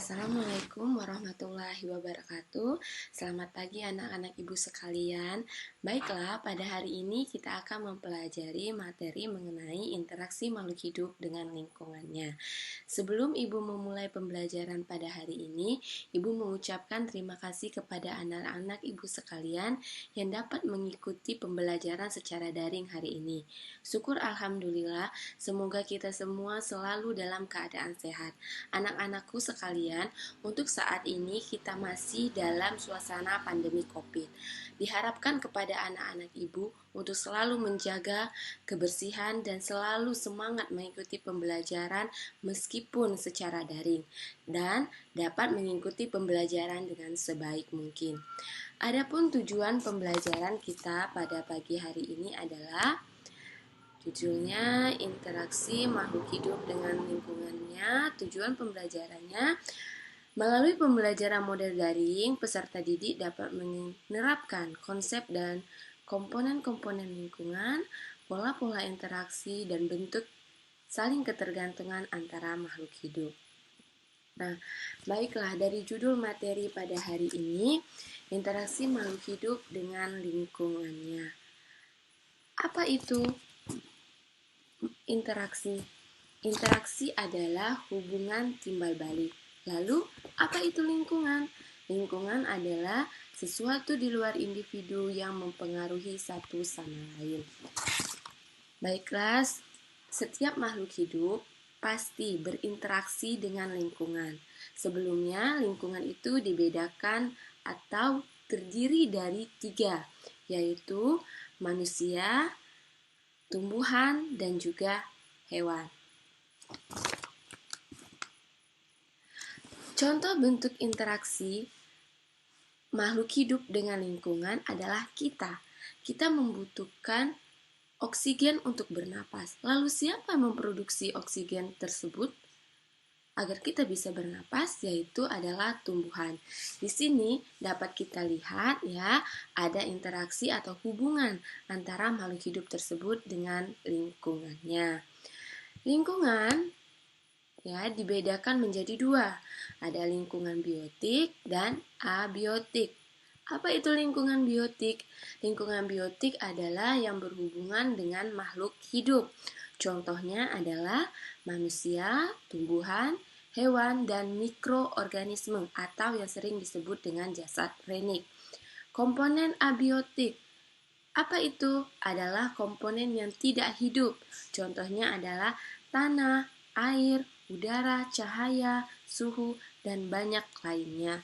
Assalamualaikum warahmatullahi wabarakatuh. Selamat pagi anak-anak ibu sekalian. Baiklah, pada hari ini kita akan mempelajari materi mengenai interaksi makhluk hidup dengan lingkungannya. Sebelum ibu memulai pembelajaran pada hari ini, ibu mengucapkan terima kasih kepada anak-anak ibu sekalian yang dapat mengikuti pembelajaran secara daring hari ini. Syukur alhamdulillah, semoga kita semua selalu dalam keadaan sehat. Anak-anakku sekalian, untuk saat ini kita masih dalam suasana pandemi COVID. Diharapkan kepada anak-anak ibu untuk selalu menjaga kebersihan dan selalu semangat mengikuti pembelajaran meskipun secara daring dan dapat mengikuti pembelajaran dengan sebaik mungkin. Adapun tujuan pembelajaran kita pada pagi hari ini adalah judulnya interaksi makhluk hidup dengan lingkungannya. Tujuan pembelajarannya, melalui pembelajaran model daring, peserta didik dapat menerapkan konsep dan komponen-komponen lingkungan, pola-pola interaksi, dan bentuk saling ketergantungan antara makhluk hidup. Nah, baiklah, dari judul materi pada hari ini, interaksi makhluk hidup dengan lingkungannya. Apa itu interaksi? Interaksi adalah hubungan timbal balik. Lalu, apa itu lingkungan? Lingkungan adalah sesuatu di luar individu yang mempengaruhi satu sama lain. Baiklah, setiap makhluk hidup pasti berinteraksi dengan lingkungan. Sebelumnya, lingkungan itu dibedakan atau terdiri dari 3, yaitu manusia, tumbuhan, dan juga hewan. Contoh bentuk interaksi makhluk hidup dengan lingkungan adalah kita. Kita membutuhkan oksigen untuk bernapas. Lalu siapa yang memproduksi oksigen tersebut agar kita bisa bernapas? Yaitu adalah tumbuhan. Di sini dapat kita lihat ya, ada interaksi atau hubungan antara makhluk hidup tersebut dengan lingkungannya. Lingkungan ya dibedakan menjadi 2. Ada lingkungan biotik dan abiotik. Apa itu lingkungan biotik? Lingkungan biotik adalah yang berhubungan dengan makhluk hidup. Contohnya adalah manusia, tumbuhan, hewan, dan mikroorganisme atau yang sering disebut dengan jasad renik. Komponen abiotik. Apa itu? Adalah komponen yang tidak hidup. Contohnya adalah tanah, air, udara, cahaya, suhu, dan banyak lainnya.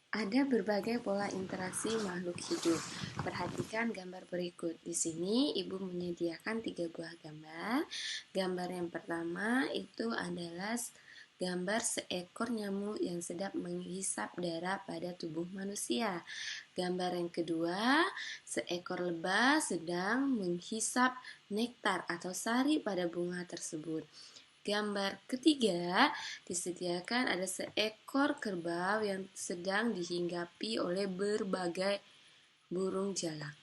Ada berbagai pola interaksi makhluk hidup. Perhatikan gambar berikut. Di sini ibu menyediakan 3 buah gambar. Gambar yang pertama itu adalah gambar seekor nyamuk yang sedang menghisap darah pada tubuh manusia. Gambar yang kedua, seekor lebah sedang menghisap nektar atau sari pada bunga tersebut. Gambar ketiga, disediakan ada seekor kerbau yang sedang dihinggapi oleh berbagai burung jalak.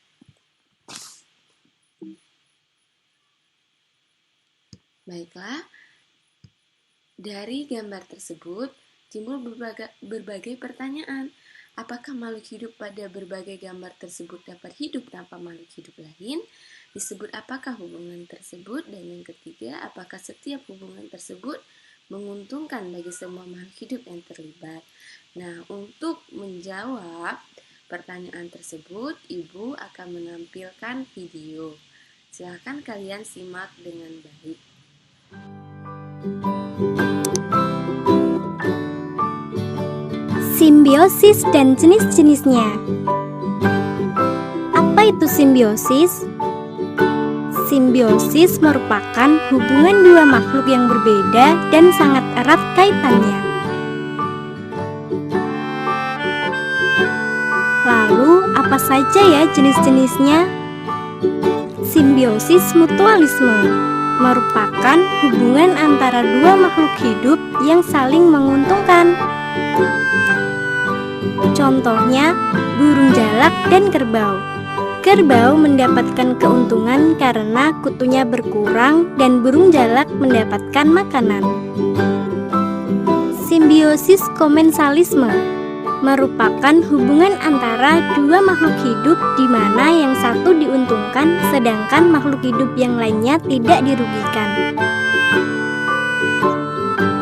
Baiklah, dari gambar tersebut timbul berbagai pertanyaan. Apakah makhluk hidup pada berbagai gambar tersebut dapat hidup tanpa makhluk hidup lain? Disebut apakah hubungan tersebut? Dan yang ketiga, apakah setiap hubungan tersebut menguntungkan bagi semua makhluk hidup yang terlibat? Nah, untuk menjawab pertanyaan tersebut, ibu akan menampilkan video. Silakan kalian simak dengan baik. Simbiosis dan jenis-jenisnya. Apa itu simbiosis? Simbiosis merupakan hubungan 2 makhluk yang berbeda dan sangat erat kaitannya. Lalu, apa saja ya jenis-jenisnya? Simbiosis mutualisme merupakan hubungan antara 2 makhluk hidup yang saling menguntungkan. Contohnya, burung jalak dan kerbau. Kerbau mendapatkan keuntungan karena kutunya berkurang dan burung jalak mendapatkan makanan. Simbiosis komensalisme merupakan hubungan antara dua makhluk hidup di mana yang satu diuntungkan sedangkan makhluk hidup yang lainnya tidak dirugikan.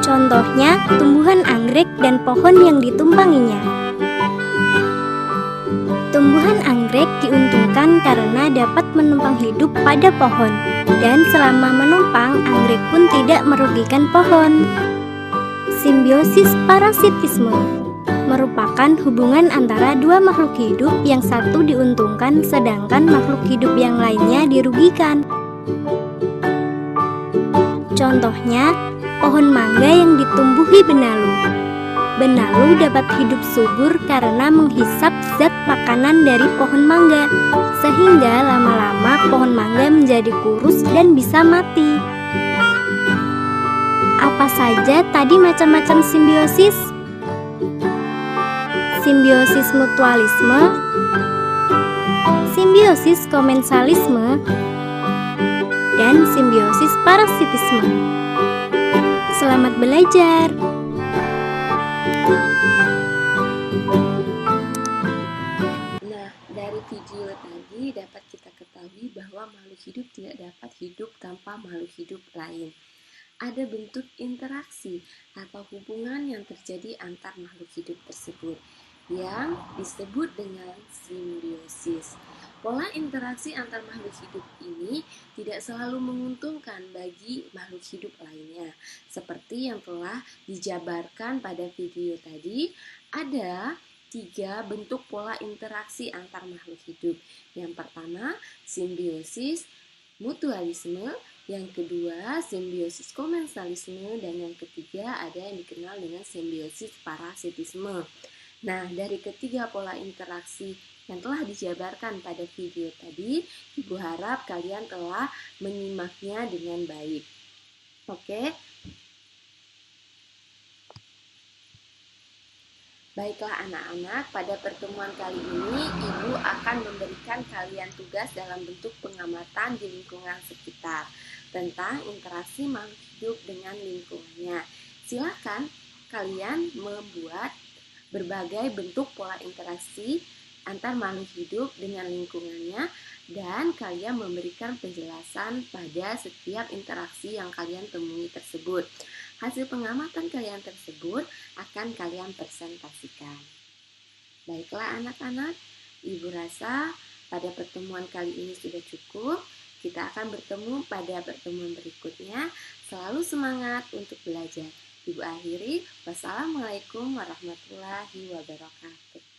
Contohnya, tumbuhan anggrek dan pohon yang ditumpanginya. Tumbuhan anggrek diuntungkan karena dapat menumpang hidup pada pohon, dan selama menumpang, anggrek pun tidak merugikan pohon. Simbiosis parasitisme merupakan hubungan antara dua makhluk hidup yang satu diuntungkan sedangkan makhluk hidup yang lainnya dirugikan. Contohnya, pohon mangga yang ditumbuhi benalu. Benalu dapat hidup subur karena menghisap zat makanan dari pohon mangga, sehingga lama-lama pohon mangga menjadi kurus dan bisa mati. Apa saja tadi macam-macam simbiosis? Simbiosis mutualisme, simbiosis komensalisme, dan simbiosis parasitisme. Selamat belajar! Nah, dari video tadi dapat kita ketahui bahwa makhluk hidup tidak dapat hidup tanpa makhluk hidup lain. Ada bentuk interaksi atau hubungan yang terjadi antar makhluk hidup tersebut yang disebut dengan simbiosis. Pola interaksi antar makhluk hidup ini tidak selalu menguntungkan bagi makhluk hidup lainnya. Seperti yang telah dijabarkan pada video tadi, ada 3 bentuk pola interaksi antar makhluk hidup. Yang pertama, simbiosis mutualisme, yang kedua simbiosis komensalisme, dan yang ketiga ada yang dikenal dengan simbiosis parasitisme. Nah, dari ketiga pola interaksi yang telah dijabarkan pada video tadi, Ibu harap kalian telah menyimaknya dengan baik. Oke? Baiklah anak-anak, pada pertemuan kali ini Ibu akan memberikan kalian tugas dalam bentuk pengamatan di lingkungan sekitar tentang interaksi makhluk hidup dengan lingkungannya. Silakan kalian membuat berbagai bentuk pola interaksi antar makhluk hidup dengan lingkungannya dan kalian memberikan penjelasan pada setiap interaksi yang kalian temui tersebut. Hasil pengamatan kalian tersebut akan kalian presentasikan. Baiklah anak-anak, Ibu rasa pada pertemuan kali ini sudah cukup. Kita akan bertemu pada pertemuan berikutnya. Selalu semangat untuk belajar. Ibu akhiri, wassalamualaikum warahmatullahi wabarakatuh.